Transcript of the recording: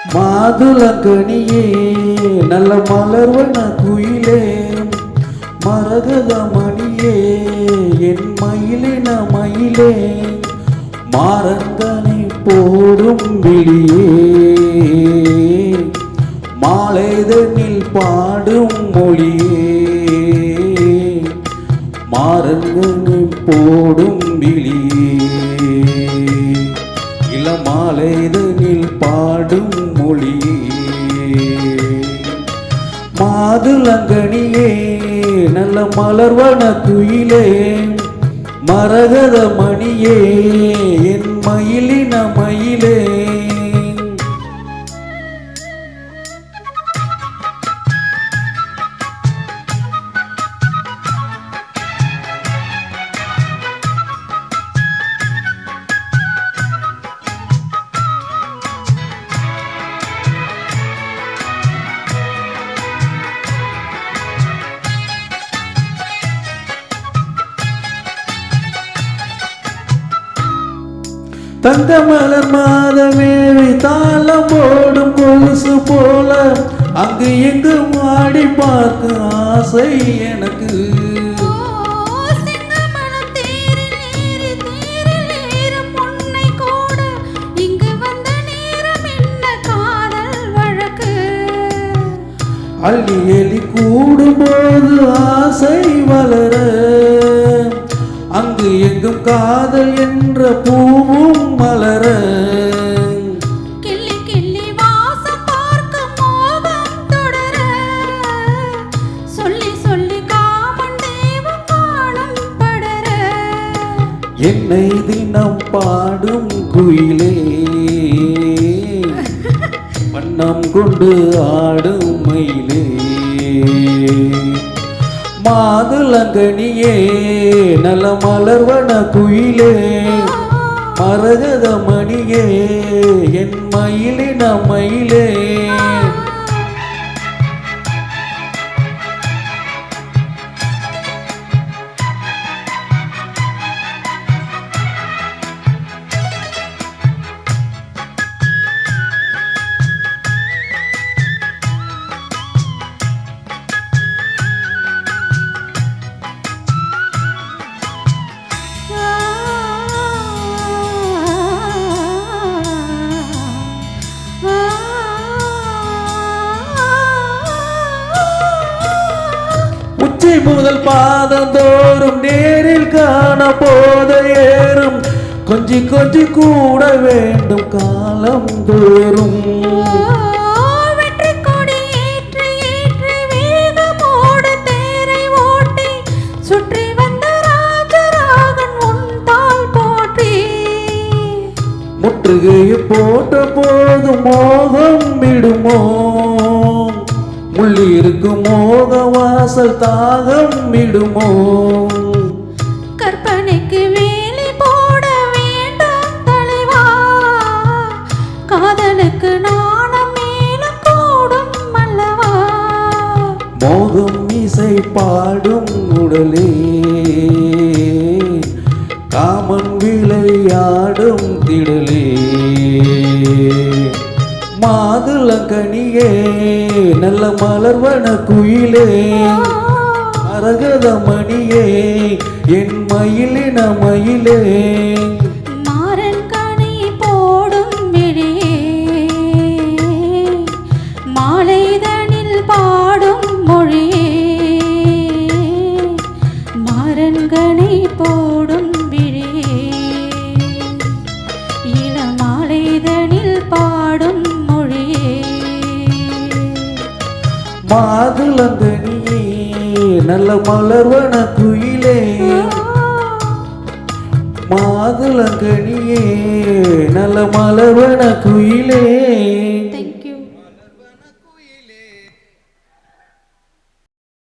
மாதுளங்கனியே நல்ல மலர்வன குயிலே மரகத மணியே என் மயிலின மயிலே மாறங்கனி போடும் விழியே மாலைதனில் பாடும் மொழியே மாறங்கனி போடும் விழியே இளமாலைதனில் பாடும் மொழியே மாதுளங்கனியே நல்ல மலர்வன குயிலே மரகத மணியே என் மயிலின மயிலே தங்க மலர் மாதமேவி தாளம் போடும் கொலுசு போல அங்கு எங்கு மாடி பார்க்க ஆசை எனக்கு அள்ளி எலி கூடும்போது ஆசை வளர அங்கு எங்கும் காதல் என்ற பூவும் மலர கிள்ளி கிள்ளி வாசம் பார்க்க மோகம் தொடர சொல்லி சொல்லி காமன் தேவம் காணும் படர என்னை தினம் பாடும் குயிலே வண்ணம் கொண்டு ஆடும் மயிலே மாதுளங்கனியே நல்ல மலர்வன குயிலே மரகத மணியே என் மயிலின மயிலே முதல் பாதம் தோறும் நேரில் காண போத ஏறும் கொஞ்சி கொஞ்சி கூட வேண்டும் காலம் தோறும் வெற்றி கொடி ஏற்றி ஏற்றி வேகமோடு தேரை ஓட்டி சுற்றி வந்த ராஜராகன் உன் தாள் போற்றி முற்றுகையை போட்ட போது மோகம் விடுமோ முள்ளி இருக்கும் மோக வாசல் தாகம் விடுமோ கற்பனைக்கு வேலி போட வேண்டாம் தலைவா காதலுக்கு நாணம் மேலும் கூடும் அல்லவா மோகம் இசை பாடும் உடலே காமன் விளையாடும் திடலே மாதுளங்கனியே நல்ல மலர்வன குயிலே மரகத மணியே என் மயிலின மயிலே மாறன் கனி போடும் விழியே மாலைதனில் பாடும் மொழியே மாறன் கனி போடும் விழியே இளமாலைதனில் பாடும் மாதுளங்கனியே நல்ல மலர்வன குயிலே மாதுளங்கனியே நல்ல மலர்வன குயிலே